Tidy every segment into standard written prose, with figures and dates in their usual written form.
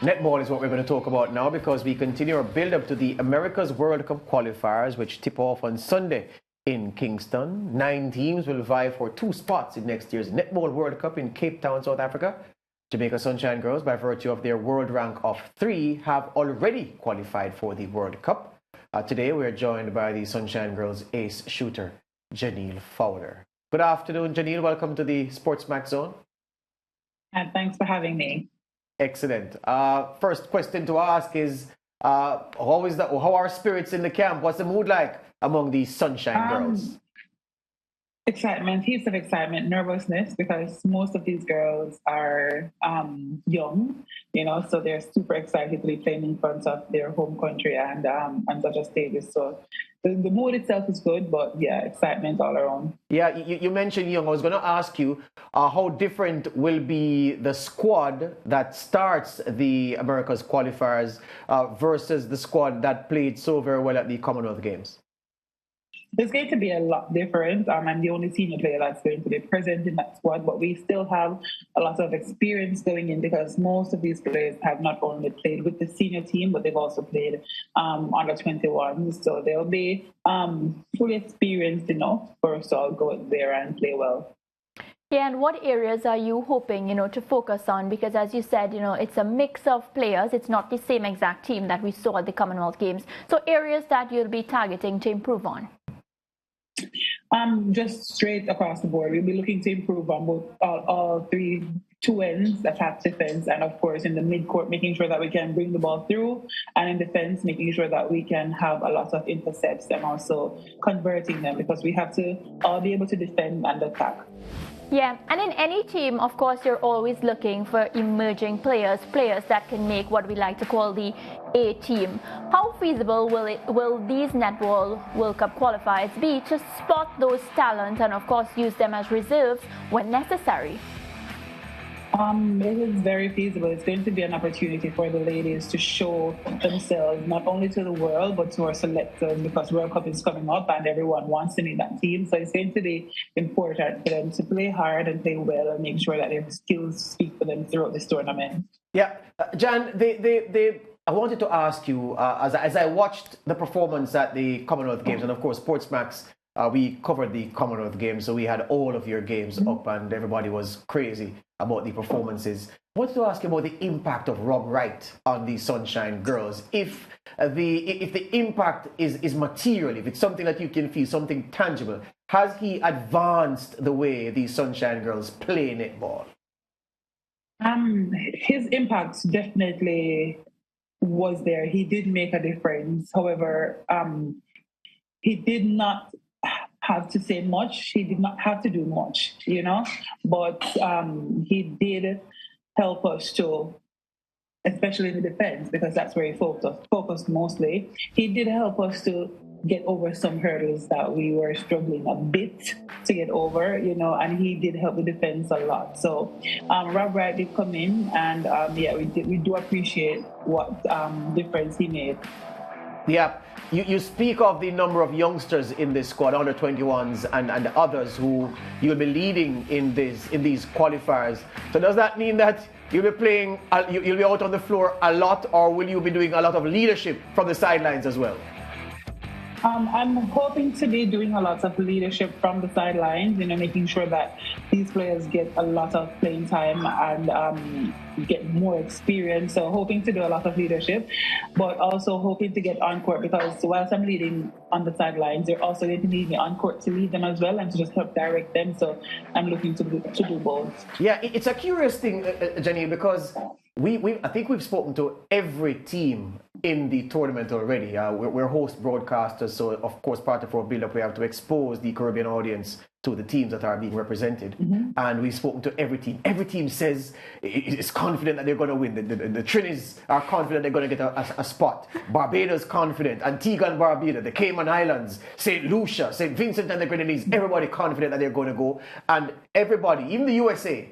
Netball is what we're going to talk about now because we continue our build-up to the America's World Cup qualifiers, which tip off on Sunday in Kingston. 9 teams will vie for 2 spots in next year's Netball World Cup in Cape Town, South Africa. Jamaica Sunshine Girls, by virtue of their world rank of 3, have already qualified for the World Cup. Today, we're joined by the Sunshine Girls ace shooter, Janelle Fowler. Good afternoon, Janelle. Welcome to the SportsMax Zone. And thanks for having me. Excellent. First question to ask is, how are spirits in the camp? What's the mood like among the Sunshine Girls? Excitement, heaps of excitement, nervousness, because most of these girls are young, so they're super excited to be playing in front of their home country and on such a stage. So the mood itself is good, but yeah, excitement all around. Yeah, you mentioned young. I was going to ask you how different will be the squad that starts the America's qualifiers versus the squad that played so very well at the Commonwealth Games? It's going to be a lot different. I'm the only senior player that's going to be present in that squad, but we still have a lot of experience going in because most of these players have not only played with the senior team, but they've also played under 21s. So they'll be fully experienced enough for us to all go out there and play well. Yeah, and what areas are you hoping, to focus on? Because as you said, it's a mix of players. It's not the same exact team that we saw at the Commonwealth Games. So areas that you'll be targeting to improve on? Just straight across the board. We'll be looking to improve on both all 2 ends, attack, defense, and of course in the mid-court, making sure that we can bring the ball through, and in defense, making sure that we can have a lot of intercepts and also converting them, because we have to all be able to defend and attack. Yeah, and in any team, of course, you're always looking for emerging players that can make what we like to call the A team. How feasible will these Netball World Cup qualifiers be to spot those talents and, of course, use them as reserves when necessary? It is very feasible. It's going to be an opportunity for the ladies to show themselves not only to the world but to our selectors, because World Cup is coming up and everyone wants to meet that team. So it's going to be important for them to play hard and play well and make sure that their skills speak for them throughout this tournament. Yeah, Jan, I wanted to ask you, as I watched the performance at the Commonwealth Games, and of course SportsMax, we covered the Commonwealth Games, so we had all of your games up and everybody was crazy about the performances. I wanted to ask you about the impact of Rob Wright on the Sunshine Girls. If the impact is material, if it's something that you can feel, something tangible, has he advanced the way the Sunshine Girls play netball? His impact definitely was there. He did make a difference. However, he did not have to say much. He did not have to do much, but he did help us to, especially in the defense, because that's where he focused mostly. He did help us to get over some hurdles that we were struggling a bit to get over, and he did help the defense a lot. So Rob Wright did come in, and we do appreciate what difference he made. Yeah, you speak of the number of youngsters in this squad, under 21s and others who you'll be leading in these qualifiers. So does that mean that you'll be playing, you'll be out on the floor a lot, or will you be doing a lot of leadership from the sidelines as well? I'm hoping to be doing a lot of leadership from the sidelines, making sure that these players get a lot of playing time and get more experience. So hoping to do a lot of leadership, but also hoping to get on court, because whilst I'm leading on the sidelines, they're also going to need me on court to lead them as well and to just help direct them. So I'm looking to do both. Yeah, it's a curious thing, Jenny, because I think we've spoken to every team in the tournament already. We're host broadcasters, so of course part of our build-up we have to expose the Caribbean audience to the teams that are being represented. Mm-hmm. And we've spoken to every team. Every team says is confident that they're going to win. The Trinis are confident they're going to get a spot. Barbados confident. Antigua and Barbuda, the Cayman Islands, St. Lucia, St. Vincent and the Grenadines, everybody confident that they're going to go. And everybody, even the USA,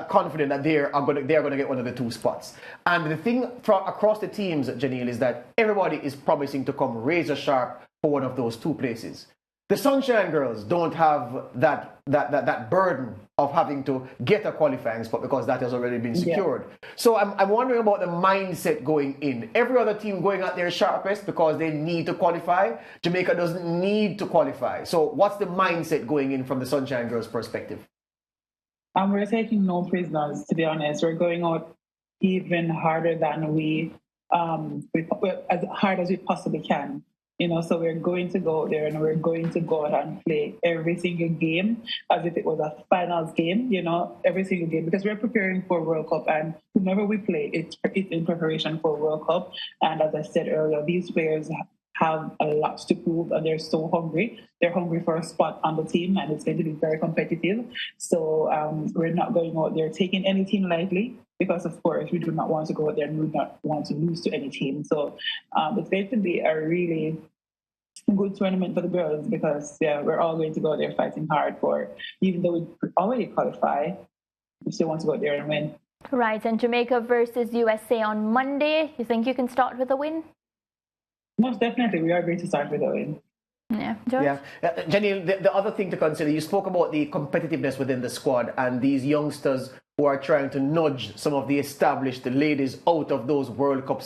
confident that they are going to get one of the 2 spots. And the thing across the teams, Janelle, is that everybody is promising to come razor sharp for one of those 2 places. the Sunshine Girls don't have that burden of having to get a qualifying spot because that has already been secured. Yeah. So I'm wondering about the mindset going in. Every other team going at their sharpest because they need to qualify. Jamaica doesn't need to qualify. So what's the mindset going in from the Sunshine Girls' perspective? We're taking no prisoners, to be honest. We're going out even harder than as hard as we possibly can. So we're going to go there and we're going to go out and play every single game as if it was a finals game, every single game, because we're preparing for World Cup, and whenever we play, it's in preparation for World Cup. And as I said earlier, these players have a lot to prove and they're so hungry. They're hungry for a spot on the team, and it's going to be very competitive. So we're not going out there taking any team lightly, because of course we do not want to go out there and we do not want to lose to any team. So it's going to be a really good tournament for the girls, because we're all going to go out there fighting hard for, even though we already qualify, we still want to go out there and win. Right, and Jamaica versus USA on Monday. You think you can start with a win? Most definitely, we are going to start with a win. Yeah, George? Yeah. Janelle, the other thing to consider, you spoke about the competitiveness within the squad and these youngsters who are trying to nudge some of the established ladies out of those World Cup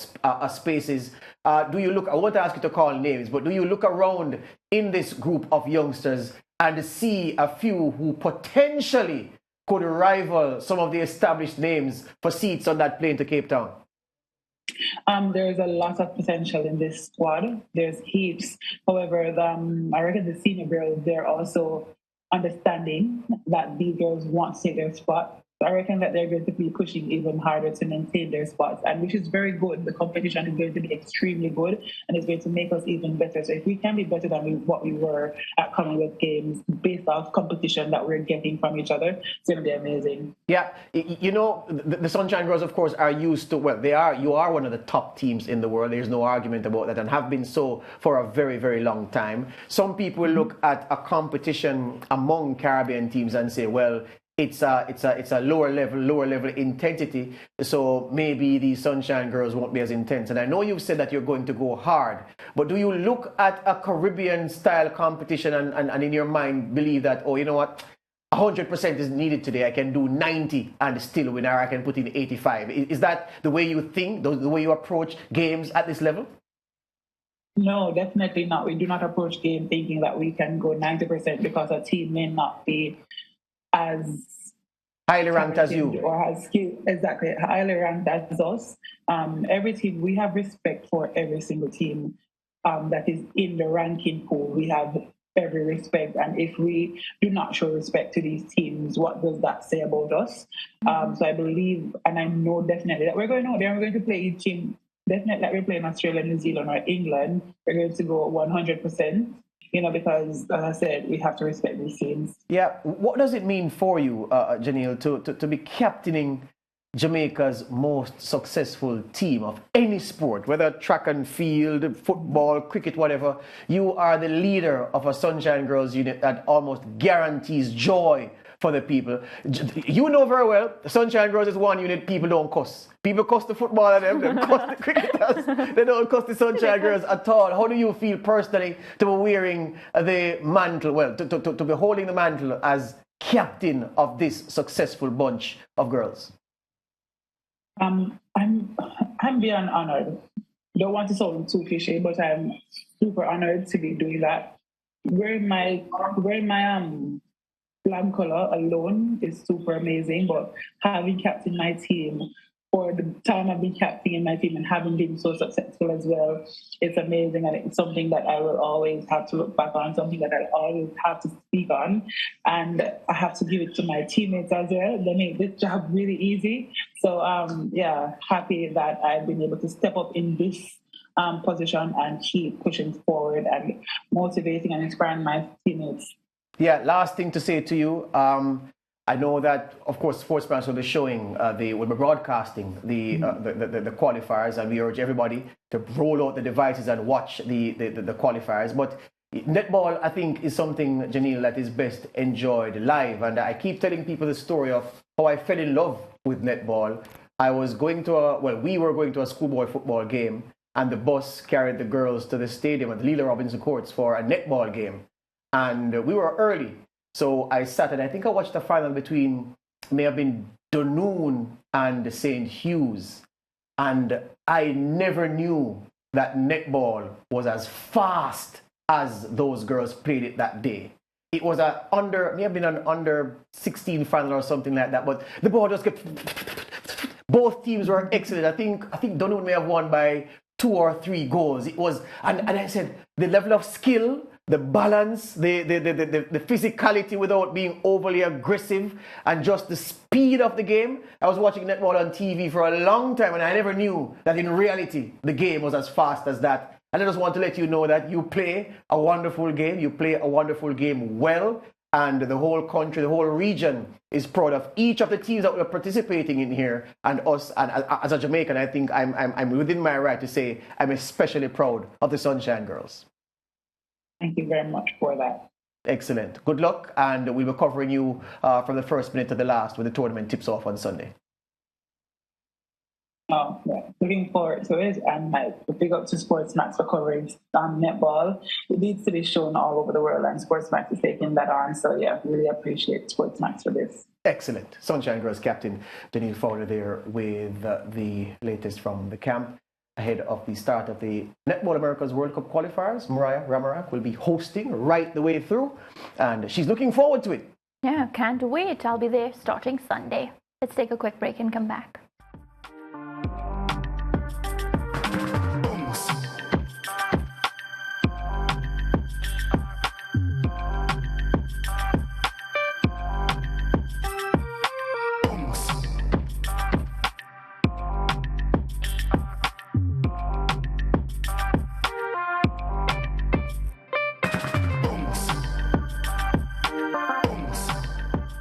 spaces. Do you look, I want to ask you to call names, but do you look around in this group of youngsters and see a few who potentially could rival some of the established names for seats on that plane to Cape Town? There's a lot of potential in this squad. There's heaps. However, I reckon the senior girls, they're also understanding that these girls want to take their spot. So I reckon that they're going to be pushing even harder to maintain their spots, and which is very good. The competition is going to be extremely good, and it's going to make us even better. So if we can be better than what we were at Commonwealth Games based off competition that we're getting from each other, it's going to be amazing. Yeah, the Sunshine Girls, of course, are used to, you are one of the top teams in the world. There's no argument about that, and have been so for a very, very long time. Some people look at a competition among Caribbean teams and say, well, it's a lower level intensity, so maybe the Sunshine Girls won't be as intense. And I know you've said that you're going to go hard, but do you look at a Caribbean style competition and in your mind believe that, oh, you know what, 100% is needed today, I can do 90 and still win, or I can put in 85? Is that the way you think, the way you approach games at this level? No, definitely not. We do not approach game thinking that we can go 90% because a team may not be as highly ranked as you, or has skill, exactly, highly ranked as us. Every team, we have respect for every single team that is in the ranking pool. We have every respect, and if we do not show respect to these teams, what does that say about us? So I believe, and I know definitely that we're going out there, we're going to play each team. Definitely, like we're playing Australia, New Zealand, or England, we're going to go 100%. Because, as I said, we have to respect these teams. Yeah. What does it mean for you, Janelle, to be captaining Jamaica's most successful team of any sport, whether track and field, football, cricket, whatever? You are the leader of a Sunshine Girls unit that almost guarantees joy for the people. You know very well, the Sunshine Girls is one unit people don't cuss. People cuss the footballer, them cuss the cricketers. They don't cuss the Sunshine Girls at all. How do you feel personally to be wearing the mantle, to be holding the mantle as captain of this successful bunch of girls? I'm beyond honored. Don't want to sound too cliche, but I'm super honored to be doing that. Wearing my flag color alone is super amazing, but having captained my team for the time I've been captaining my team and having been so successful as well, it's amazing, and it's something that I will always have to look back on, something that I'll always have to speak on, and I have to give it to my teammates as well. They make this job really easy. So happy that I've been able to step up in this position and keep pushing forward and motivating and inspiring my teammates. Yeah, last thing to say to you. I know that, of course, SportsMax will be showing, will be broadcasting the qualifiers, and we urge everybody to roll out the devices and watch the qualifiers. But netball, I think, is something, Janelle, that is best enjoyed live. And I keep telling people the story of how I fell in love with netball. We were going to a schoolboy football game, and the bus carried the girls to the stadium at the Leela Robinson Courts for a netball game. and we were early. So I sat and I think I watched the final between, may have been Dunoon and St. Hughes. And I never knew that netball was as fast as those girls played it that day. It was may have been an under 16 final or something like that, but the ball just kept. Both teams were excellent. I think Dunoon may have won by 2 or 3 goals. It was, and I said the level of skill, the balance, the physicality without being overly aggressive, and just the speed of the game. I was watching netball on TV for a long time, and I never knew that in reality the game was as fast as that. And I just want to let you know that you play a wonderful game. You play a wonderful game well, and the whole country, the whole region is proud of each of the teams that were participating in here, and us. And as a Jamaican, I think I'm within my right to say I'm especially proud of the Sunshine Girls. Thank you very much for that. Excellent. Good luck, and we'll be covering you from the first minute to the last when the tournament tips off on Sunday. Oh, yeah. Looking forward to it, and big up to SportsMax for covering netball. It needs to be shown all over the world, and SportsMax is taking that on. So yeah, really appreciate SportsMax for this. Excellent. Sunshine Girls captain Janine Fowler there with the latest from the camp ahead of the start of the Netball America's World Cup qualifiers. Mariah Ramarak will be hosting right the way through, and she's looking forward to it. Yeah, can't wait. I'll be there starting Sunday. Let's take a quick break and come back.